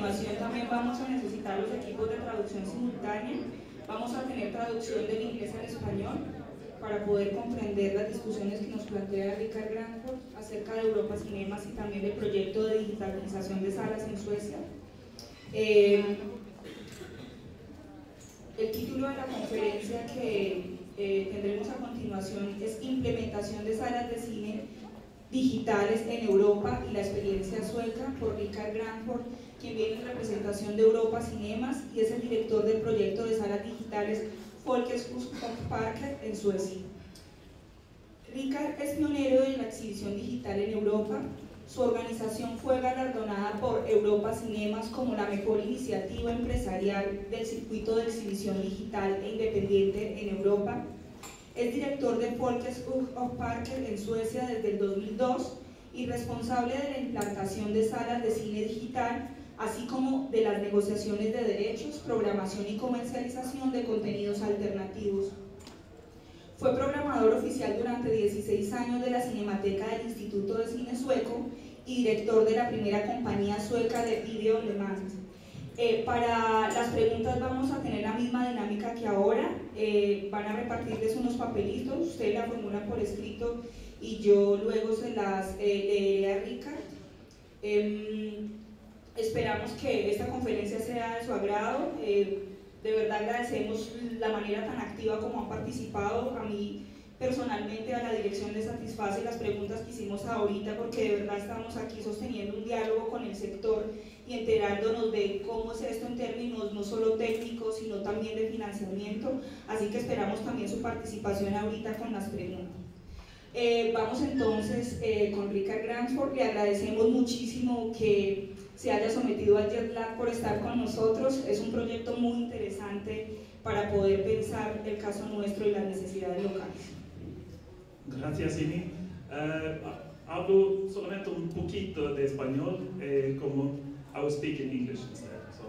continuación también vamos a necesitar los equipos de traducción simultánea. Vamos a tener traducción del inglés al español para poder comprender las discusiones que nos plantea Richard Granford acerca de Europa Cinemas y también del proyecto de digitalización de salas en Suecia. El título de la conferencia que tendremos a continuación es Implementación de salas de cine digitales en Europa y la experiencia sueca, por Richard Granford, quien viene en representación de Europa Cinemas y es el director del proyecto de salas digitales Folkets Hus och Parker en Suecia. Richard es pionero en la exhibición digital en Europa. Su organización fue galardonada por Europa Cinemas como la mejor iniciativa empresarial del circuito de exhibición digital e independiente en Europa. Es director de Folkets Hus och Parker en Suecia desde el 2002 y responsable de la implantación de salas de cine digital, así como de las negociaciones de derechos, programación y comercialización de contenidos alternativos. Fue programador oficial durante 16 años de la Cinemateca del Instituto de Cine Sueco y director de la primera compañía sueca de Video on Demand. Para las preguntas vamos a tener la misma dinámica que ahora. Van a repartirles unos papelitos, ustedes la formulan por escrito y yo luego se las leeré a Richard. Esperamos que esta conferencia sea de su agrado. De verdad agradecemos la manera tan activa como han participado. A mí personalmente, a la dirección le satisface las preguntas que hicimos ahorita, porque de verdad estamos aquí sosteniendo un diálogo con el sector y enterándonos de cómo es esto en términos no solo técnicos, sino también de financiamiento. Así que esperamos también su participación ahorita con las preguntas. Vamos entonces con Richard Granford. Le agradecemos muchísimo que se haya sometido al jet lag por estar con nosotros. Es un proyecto muy interesante para poder pensar el caso nuestro y las necesidades locales. Gracias, Imi. Hablo solamente un poquito de español, como I will speak in English instead. So,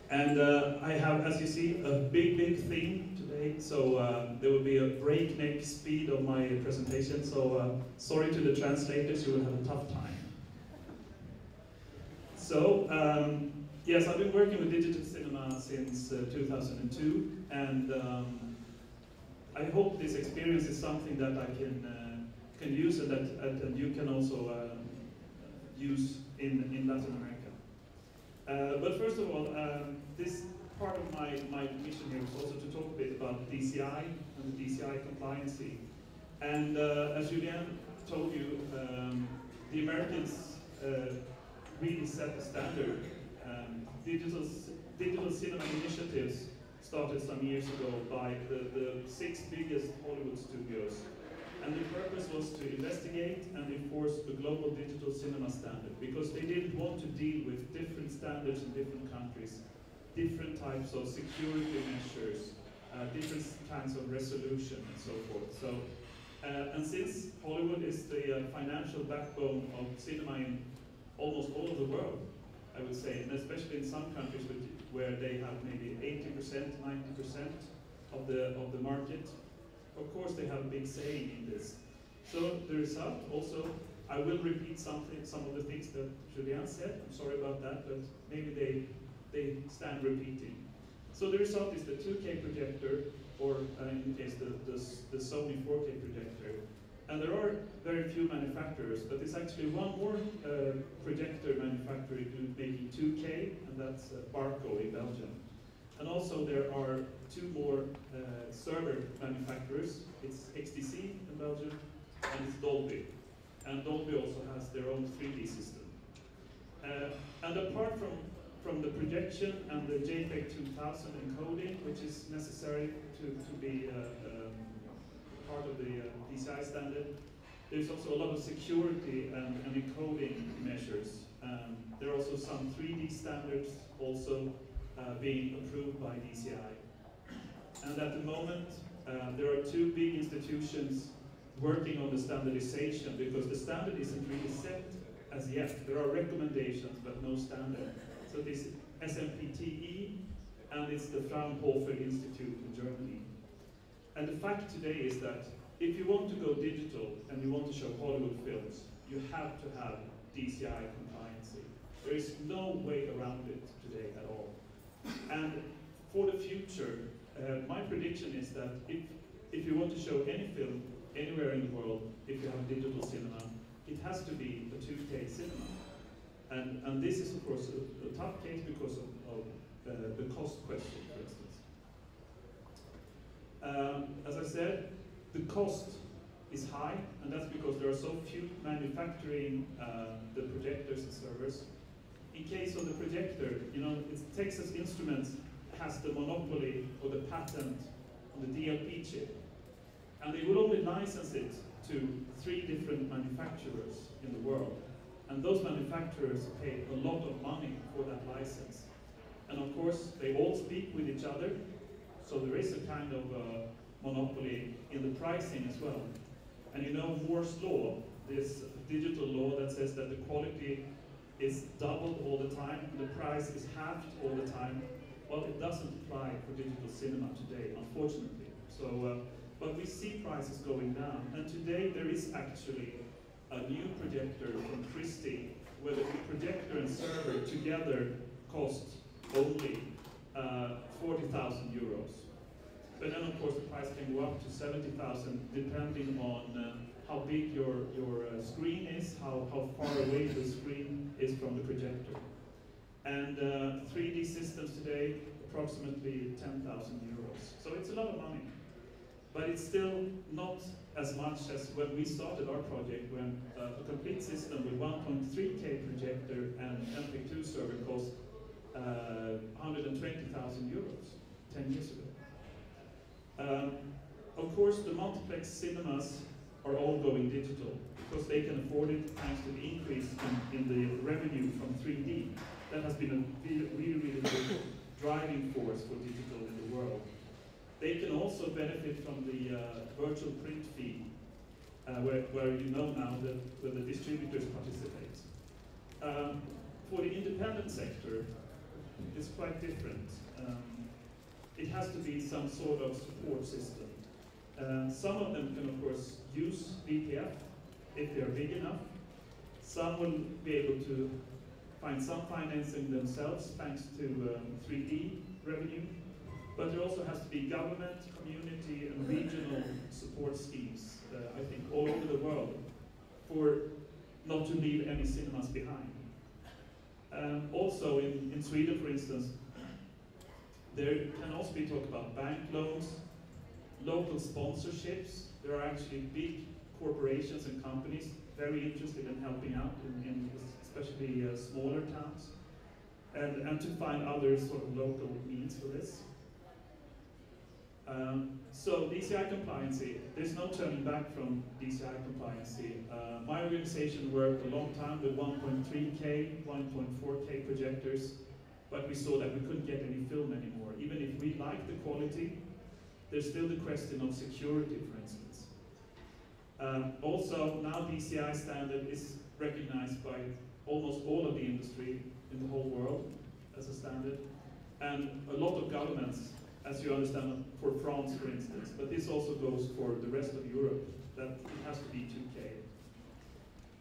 and I have, as you see, a big theme today. So there will be a breakneck speed of my presentation. So sorry to the translators, you will have a tough time. So yes, I've been working with digital cinema since 2002, and I hope this experience is something that I can use and that you can also use in Latin America. But first of all, this part of my mission here is also to talk a bit about DCI and the DCI compliancy. And as Julien told you, the Americans really set the standard. Digital cinema initiatives started some years ago by the 6 biggest Hollywood studios. And the purpose was to investigate and enforce the global digital cinema standard, because they didn't want to deal with different standards in different countries, different types of security measures, different kinds of resolution and so forth. So, and since Hollywood is the financial backbone of cinema in almost all of the world, I would say, and especially in some countries where they have maybe 80%, 90% of the market, of course they have a big say in this. So the result also, I will repeat some of the things that Julien said, I'm sorry about that, but maybe they stand repeating. So the result is the 2K projector, or in the case the Sony 4K projector. And there are very few manufacturers, but there's actually one more projector manufacturer making 2K, and that's Barco in Belgium. And also there are 2 more server manufacturers. It's XDC in Belgium, and it's Dolby. And Dolby also has their own 3D system. And apart from the projection and the JPEG 2000 encoding, which is necessary to be part of the DCI standard, there's also a lot of security and encoding measures. There are also some 3D standards also being approved by DCI. And at the moment, there are 2 big institutions working on the standardization, because the standard isn't really set as yet. There are recommendations, but no standard. So this SMPTE, and it's the Fraunhofer Institute in Germany. And the fact today is that if you want to go digital and you want to show Hollywood films, you have to have DCI compliancy. There is no way around it. And for the future, my prediction is that if you want to show any film anywhere in the world, if you have a digital cinema, it has to be a 2K cinema. And this is, of course, a tough case because of the cost question, for instance. As I said, the cost is high, and that's because there are so few manufacturing the projectors and servers. In case of the projector, you know, Texas Instruments has the monopoly or the patent on the DLP chip, and they will only license it to 3 different manufacturers in the world. And those manufacturers pay a lot of money for that license. And of course, they all speak with each other, so there is a kind of monopoly in the pricing as well. And you know Moore's law, this digital law that says that the quality is doubled all the time, and the price is halved all the time. Well, it doesn't apply for digital cinema today, unfortunately. So, but we see prices going down, and today there is actually a new projector from Christie, where the projector and server together cost only 40,000 euros. But then, of course, the price can go up to 70,000, depending on how big your screen is, how far away the screen is from the projector. And 3D systems today, approximately 10,000 euros. So it's a lot of money. But it's still not as much as when we started our project, when a complete system with 1.3K projector and MP2 server cost 120,000 euros 10 years ago. Of course, the multiplex cinemas are all going digital because they can afford it thanks to the increase in the revenue from 3D. That has been a really good driving force for digital in the world. They can also benefit from the virtual print fee, where you know now that where the distributors participate. For the independent sector, it's quite different. It has to be some sort of support system. Some of them can, of course, use VPF if they are big enough. Some will be able to find some financing themselves thanks to 3D revenue. But there also has to be government, community, and regional support schemes, I think, all over the world, for not to leave any cinemas behind. Also, in Sweden, for instance, there can also be talk about bank loans, local sponsorships. There are actually big corporations and companies very interested in helping out, in especially smaller towns, and to find other sort of local means for this. So DCI compliancy, there's no turning back from DCI compliancy. My organization worked a long time with 1.3K, 1.4K projectors, but we saw that we couldn't get any film anymore. Even if we liked the quality, there's still the question of security, for instance. Also, now DCI standard is recognized by almost all of the industry in the whole world as a standard, and a lot of governments, as you understand, for France, for instance, but this also goes for the rest of Europe, that it has to be 2K.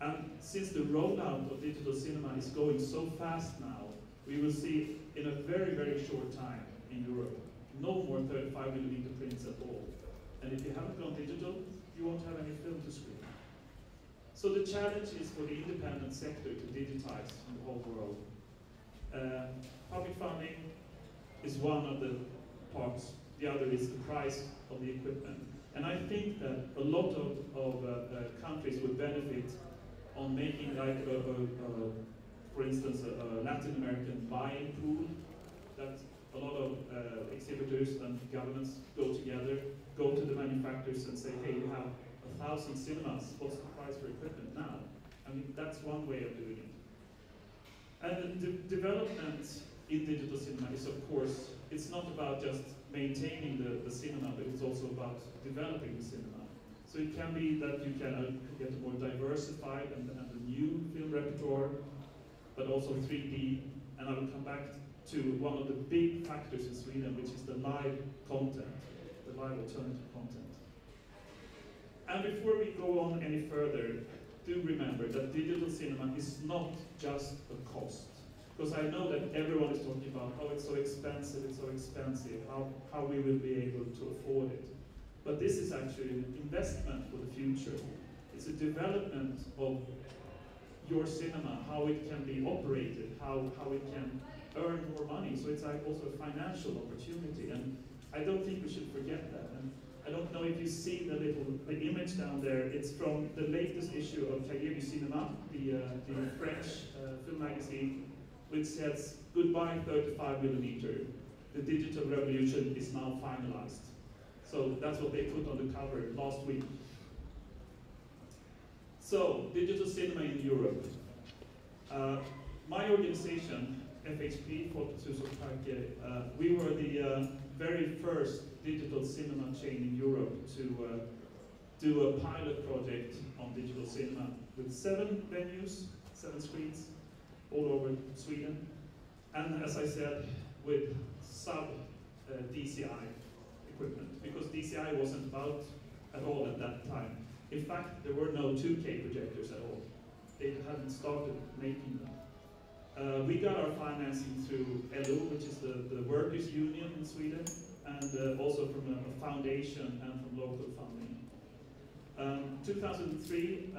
And since the rollout of digital cinema is going so fast now, we will see in a very short time in Europe, no more 35mm prints at all. And if you haven't gone digital, you won't have any film to screen. So the challenge is for the independent sector to digitize in the whole world. Public funding is one of the parts, the other is the price of the equipment. And I think that a lot of countries would benefit on making, like, for instance, a Latin American buying pool, that a lot of exhibitors and governments go together, go to the manufacturers and say, hey, you have 1,000 cinemas, what's the price for equipment now? I mean, that's one way of doing it. And the development in digital cinema is, of course, it's not about just maintaining the cinema, but it's also about developing the cinema. So it can be that you can get a more diversified and a new film repertoire, but also 3D. And I will come back to one of the big factors in Sweden, which is the live content, the live alternative content. And before we go on any further, do remember that digital cinema is not just a cost. Because I know that everyone is talking about, oh, it's so expensive, how we will be able to afford it. But this is actually an investment for the future. It's a development of your cinema, how it can be operated, how it can earn more money. So it's like also a financial opportunity, and I don't think we should forget that. And I don't know if you see the image down there. It's from the latest issue of Cahiers du Cinéma, the French film magazine, which says, "Goodbye 35mm. The digital revolution is now finalized." So that's what they put on the cover last week. So, digital cinema in Europe. My organization, FHP, Folkets Hus och Parker, we were the very first digital cinema chain in Europe to do a pilot project on digital cinema with 7 venues, 7 screens, all over Sweden. And as I said, with sub-DCI equipment, because DCI wasn't about at all at that time. In fact, there were no 2K projectors at all. They hadn't started making them. We got our financing through LO, which is the workers' union in Sweden, and also from a foundation and from local funding. 2003,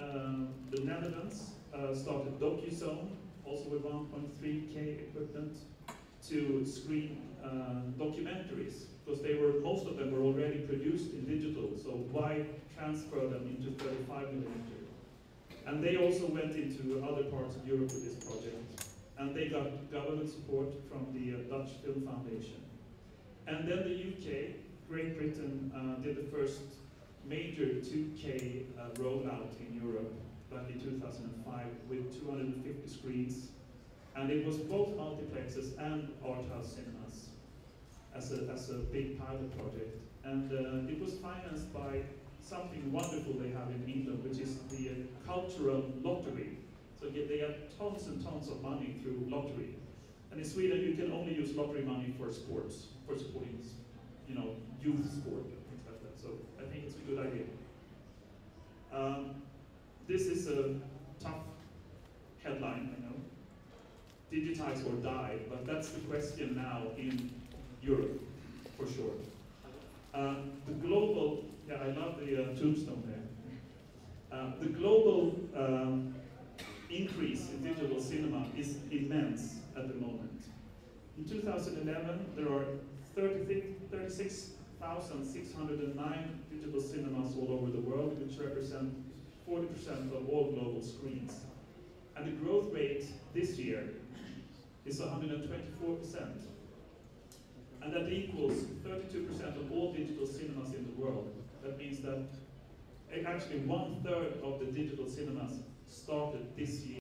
the Netherlands started DocuZone, also with 1.3K equipment, to screen documentaries, because most of them were already produced in digital, so why transfer them into 35mm? And they also went into other parts of Europe with this project, and they got government support from the Dutch Film Foundation. And then the UK, Great Britain, did the first major 2K rollout in Europe back in 2005 with 250 screens. And it was both multiplexes and art house cinemas as a big pilot project. And it was financed by something wonderful they have in England, which is the cultural lottery. So they have tons and tons of money through lottery. And in Sweden, you can only use lottery money for sports, for supporting, youth sport and things like that. So I think it's a good idea. This is a tough headline, I know. Digitize or die, but that's the question now in Europe, for sure. The global, I love the tombstone there. The global increase in digital cinema is immense at the moment. In 2011, there are 36,609 digital cinemas all over the world, which represent 40% of all global screens. And the growth rate this year is 124%. And that equals 32% of all digital cinemas in the world. That means that actually 1/3 of the digital cinemas started this year.